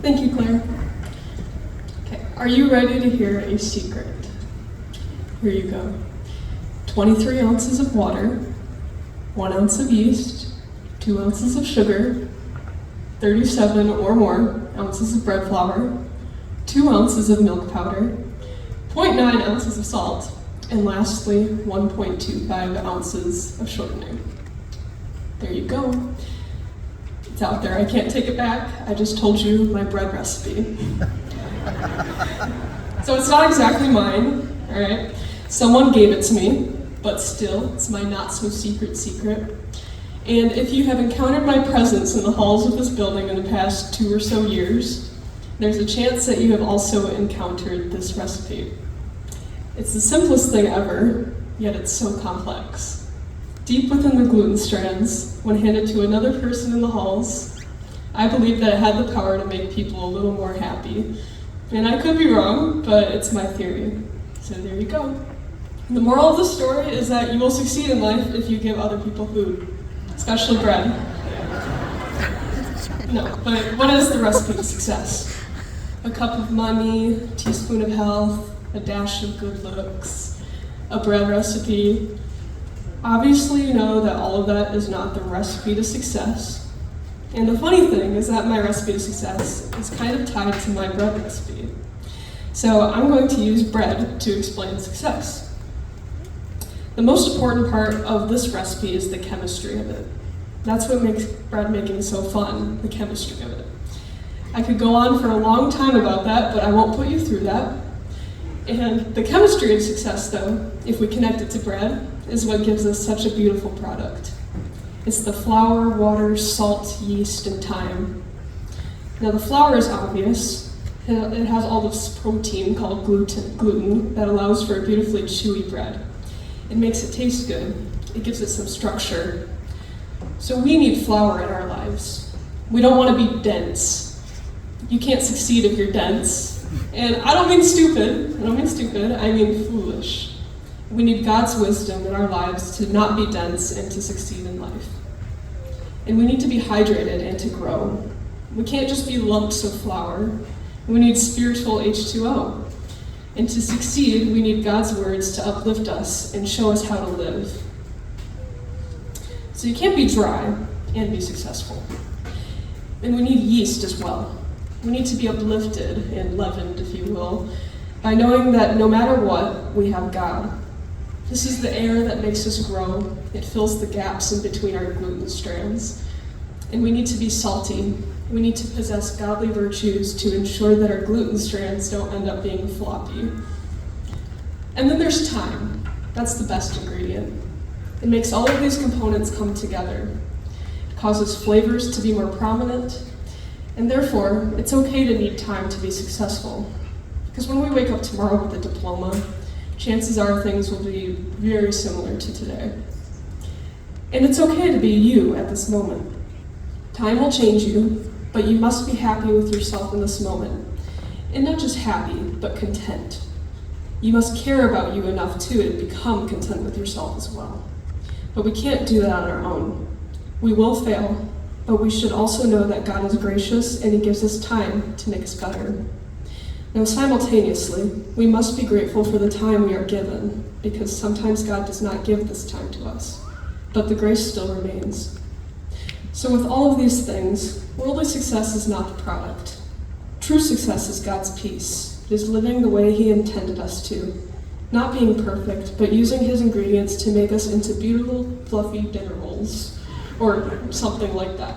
Thank you, Claire. Okay, are you ready to hear a secret? Here you go. 23 ounces of water, 1 ounce of yeast, 2 ounces of sugar, 37 or more ounces of bread flour, 2 ounces of milk powder, 0.9 ounces of salt, and lastly, 1.25 ounces of shortening. There you go. It's out there, I can't take it back. I just told you my bread recipe. So it's not exactly mine, all right? Someone gave it to me, but still, it's my not-so-secret secret. And if you have encountered my presence in the halls of this building in the past 2 or so years, there's a chance that you have also encountered this recipe. It's the simplest thing ever, yet it's so complex. Deep within the gluten strands, when handed to another person in the halls, I believe that it had the power to make people a little more happy. And I could be wrong, but it's my theory. So there you go. The moral of the story is that you will succeed in life if you give other people food, especially bread. No, but what is the recipe to success? A cup of money, a teaspoon of health, a dash of good looks, a bread recipe. Obviously, you know that all of that is not the recipe to success. And the funny thing is that my recipe to success is kind of tied to my bread recipe. So I'm going to use bread to explain success. The most important part of this recipe is the chemistry of it. That's what makes bread making so fun, the chemistry of it. I could go on for a long time about that, but I won't put you through that. And the chemistry of success, though, if we connect it to bread, is what gives us such a beautiful product. It's the flour, water, salt, yeast, and thyme. Now the flour is obvious. It has all this protein called gluten that allows for a beautifully chewy bread. It makes it taste good. It gives it some structure. So we need flour in our lives. We don't want to be dense. You can't succeed if you're dense. And I don't mean stupid, I mean foolish. We need God's wisdom in our lives to not be dense and to succeed in life. And we need to be hydrated and to grow. We can't just be lumps of flour. We need spiritual H2O. And to succeed, we need God's words to uplift us and show us how to live. So you can't be dry and be successful. And we need yeast as well. We need to be uplifted and leavened, if you will, by knowing that no matter what, we have God. This is the air that makes us grow. It fills the gaps in between our gluten strands. And we need to be salty. We need to possess godly virtues to ensure that our gluten strands don't end up being floppy. And then there's thyme. That's the best ingredient. It makes all of these components come together. It causes flavors to be more prominent, and therefore, it's okay to need time to be successful. Because when we wake up tomorrow with a diploma, chances are things will be very similar to today. And it's okay to be you at this moment. Time will change you, but you must be happy with yourself in this moment. And not just happy, but content. You must care about you enough too to become content with yourself as well. But we can't do that on our own. We will fail, but we should also know that God is gracious and He gives us time to make us better. Now, simultaneously, we must be grateful for the time we are given, because sometimes God does not give this time to us, but the grace still remains. So with all of these things, worldly success is not the product. True success is God's peace. It is living the way He intended us to, not being perfect, but using His ingredients to make us into beautiful, fluffy dinner rolls, or something like that.